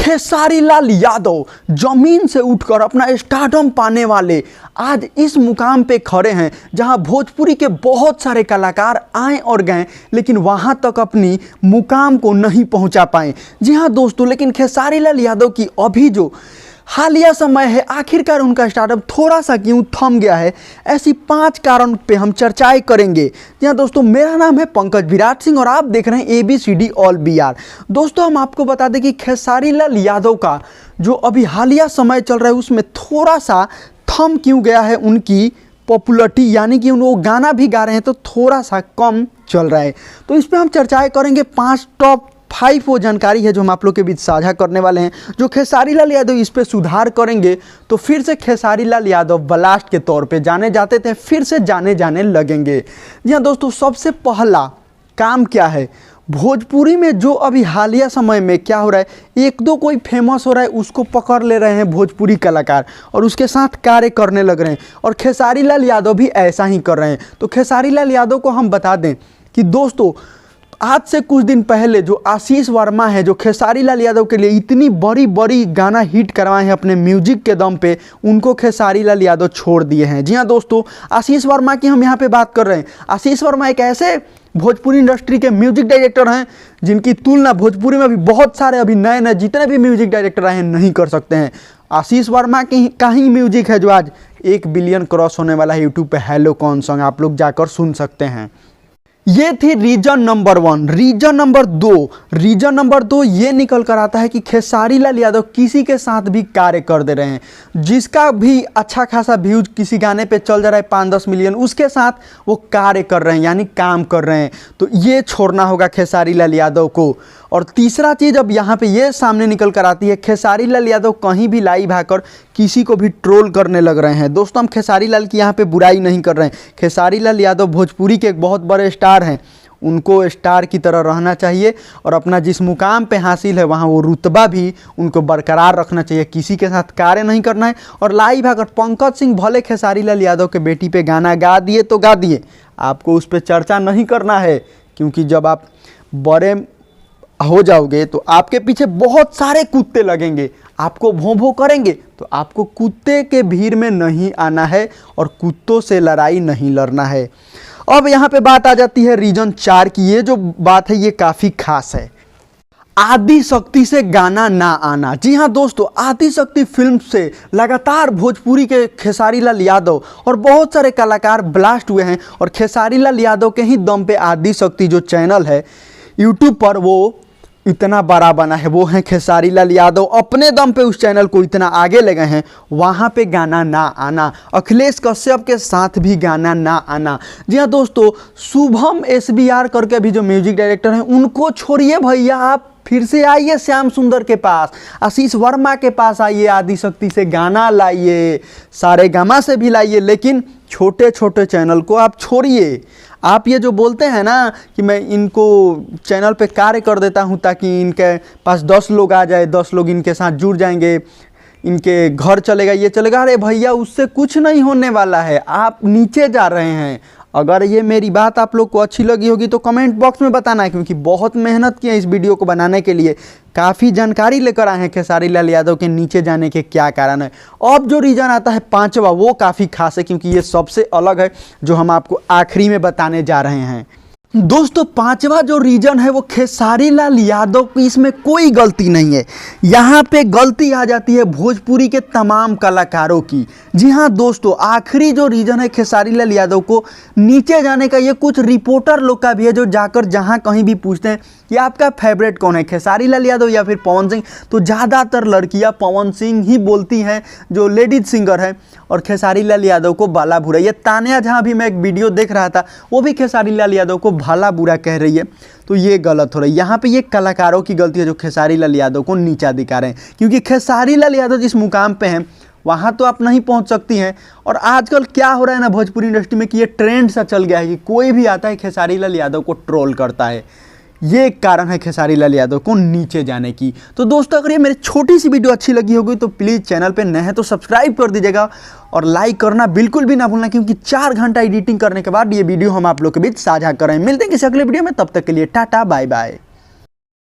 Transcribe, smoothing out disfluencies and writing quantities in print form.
खेसारी लाल यादव जमीन से उठकर अपना स्टारडम पाने वाले आज इस मुकाम पे खड़े हैं जहां भोजपुरी के बहुत सारे कलाकार आए और गए, लेकिन वहां तक अपनी मुकाम को नहीं पहुंचा पाए। जी हां दोस्तों, लेकिन खेसारी लाल यादव की अभी जो हालिया समय है, आखिरकार उनका स्टार्टअप थोड़ा सा क्यों थम गया है, ऐसी 5 कारण पे हम चर्चाएं करेंगे। जी हाँ दोस्तों, मेरा नाम है पंकज विराट सिंह और आप देख रहे हैं ABCD ऑल BR। दोस्तों, हम आपको बता दें कि खेसारी लाल यादव का जो अभी हालिया समय चल रहा है उसमें थोड़ा सा थम क्यों गया है उनकी पॉपुलरिटी, यानी कि वो गाना भी गा रहे हैं तो थोड़ा सा कम चल रहा है। तो इस पर हम चर्चाएँ करेंगे। 5 टॉप 5 वो जानकारी है जो हम आप लोग के बीच साझा करने वाले हैं। जो खेसारी लाल यादव इस पे सुधार करेंगे तो फिर से खेसारी लाल यादव ब्लास्ट के तौर पे जाने जाते थे, फिर से जाने लगेंगे। जी हाँ दोस्तों, सबसे पहला काम क्या है, भोजपुरी में जो अभी हालिया समय में क्या हो रहा है, एक दो कोई फेमस हो रहा है उसको पकड़ ले रहे हैं भोजपुरी कलाकार और उसके साथ कार्य करने लग रहे हैं, और खेसारी लाल यादव भी ऐसा ही कर रहे हैं। तो खेसारी लाल यादव को हम बता दें कि दोस्तों, आज से कुछ दिन पहले जो आशीष वर्मा है, जो खेसारी लाल यादव के लिए इतनी बड़ी गाना हिट करवाए हैं अपने म्यूजिक के दम पे, उनको खेसारी लाल यादव छोड़ दिए हैं। जी हाँ दोस्तों, आशीष वर्मा की हम यहाँ पे बात कर रहे हैं। आशीष वर्मा एक ऐसे भोजपुरी इंडस्ट्री के म्यूजिक डायरेक्टर हैं जिनकी तुलना भोजपुरी में भी बहुत सारे अभी नए जितने भी म्यूजिक डायरेक्टर आए हैं नहीं कर सकते हैं। आशीष वर्मा का ही म्यूजिक है जो आज 1 बिलियन क्रॉस होने वाला है यूट्यूब पे। हेलो कौन सॉन्ग आप लोग जाकर सुन सकते हैं। ये थी रीजन नंबर 1। रीजन नंबर 2 ये निकल कर आता है कि खेसारी लाल यादव किसी के साथ भी कार्य कर दे रहे हैं, जिसका भी अच्छा खासा व्यूज किसी गाने पे चल जा रहा है 5-10 मिलियन, उसके साथ वो कार्य कर रहे हैं यानी काम कर रहे हैं। तो ये छोड़ना होगा खेसारी लाल यादव को। और तीसरा चीज़ अब यहाँ पे ये सामने निकल कर आती है, खेसारी लाल यादव कहीं भी लाइव आकर किसी को भी ट्रोल करने लग रहे हैं। दोस्तों, हम खेसारी लाल की यहाँ पे बुराई नहीं कर रहे हैं। खेसारी लाल यादव भोजपुरी के एक बहुत बड़े स्टार हैं, उनको स्टार की तरह रहना चाहिए और अपना जिस मुकाम पे हासिल है वहाँ वो रुतबा भी उनको बरकरार रखना चाहिए, किसी के साथ कार्य नहीं करना है। और लाइव आकर पंकज सिंह भले खेसारी लाल यादव के बेटी पे गाना गा दिए तो गा दिए, आपको उस पर चर्चा नहीं करना है, क्योंकि जब आप बड़े हो जाओगे तो आपके पीछे बहुत सारे कुत्ते लगेंगे, आपको भों भों करेंगे। तो आपको कुत्ते के भीड़ में नहीं आना है और कुत्तों से लड़ाई नहीं लड़ना है। अब यहाँ पे बात आ जाती है रीजन 4 की। ये जो बात है ये काफ़ी खास है, आदि शक्ति से गाना ना आना। जी हाँ दोस्तों, आदि शक्ति फिल्म से लगातार भोजपुरी के खेसारी लाल यादव और बहुत सारे कलाकार ब्लास्ट हुए हैं, और खेसारी लाल यादव के ही दम पे आदि शक्ति जो चैनल है यूट्यूब पर वो इतना बड़ा बना है। वो हैं खेसारी लाल यादव, अपने दम पे उस चैनल को इतना आगे ले गए हैं, वहाँ पे गाना ना आना, अखिलेश कश्यप के साथ भी गाना ना आना। जी हाँ दोस्तों, शुभम SBR करके भी जो म्यूजिक डायरेक्टर हैं उनको छोड़िए भैया, आप फिर से आइए श्याम सुंदर के पास, आशीष वर्मा के पास आइए, आदि शक्ति से गाना लाइए, सारे गामा से भी लाइए, लेकिन छोटे छोटे चैनल को आप छोड़िए। आप ये जो बोलते हैं ना कि मैं इनको चैनल पे कार्य कर देता हूँ ताकि इनके पास 10 लोग आ जाए, 10 लोग इनके साथ जुड़ जाएंगे, इनके घर चलेगा, ये चलेगा। अरे भैया, उससे कुछ नहीं होने वाला है, आप नीचे जा रहे हैं। अगर ये मेरी बात आप लोग को अच्छी लगी होगी तो कमेंट बॉक्स में बताना है, क्योंकि बहुत मेहनत की है इस वीडियो को बनाने के लिए, काफ़ी जानकारी लेकर आए हैं खेसारी लाल यादव के नीचे जाने के क्या कारण है। अब जो रीज़न आता है 5वां, वो काफ़ी खास है, क्योंकि ये सबसे अलग है जो हम आपको आखिरी में बताने जा रहे हैं। दोस्तों, 5वां जो रीजन है वो खेसारी लाल यादव की इसमें कोई गलती नहीं है। यहाँ पे गलती आ जाती है भोजपुरी के तमाम कलाकारों की। जी हाँ दोस्तों, आखिरी जो रीजन है खेसारी लाल यादव को नीचे जाने का, ये कुछ रिपोर्टर लोग का भी है जो जाकर जहाँ कहीं भी पूछते हैं कि आपका फेवरेट कौन है, खेसारी लाल यादव या फिर पवन सिंह, तो ज़्यादातर लड़कियाँ पवन सिंह ही बोलती हैं जो लेडीज सिंगर है, और खेसारी लाल यादव को बाला बुरा। ये तानिया जहाँ भी मैं एक वीडियो देख रहा था वो भी खेसारी लाल यादव को भला बुरा कह रही है, तो ये गलत हो रहा है। यहाँ पे ये कलाकारों की गलती है जो खेसारी लाल यादव को नीचा दिखा रहे हैं, क्योंकि खेसारी लाल यादव जिस मुकाम पे हैं वहाँ तो आप नहीं पहुँच सकती हैं। और आजकल क्या हो रहा है ना भोजपुरी इंडस्ट्री में कि ये ट्रेंड सा चल गया है कि कोई भी आता है खेसारी लाल यादव को ट्रोल करता है। ये एक कारण है खेसारी लाल यादव को नीचे जाने की। तो दोस्तों, अगर ये मेरी छोटी सी वीडियो अच्छी लगी होगी तो प्लीज़ चैनल पे नए हैं तो सब्सक्राइब कर दीजिएगा और लाइक करना बिल्कुल भी ना भूलना, क्योंकि 4 घंटा एडिटिंग करने के बाद ये वीडियो हम आप लोग के बीच साझा करें। मिलते हैं किसी अगले वीडियो में, तब तक के लिए टाटा बाय बाय।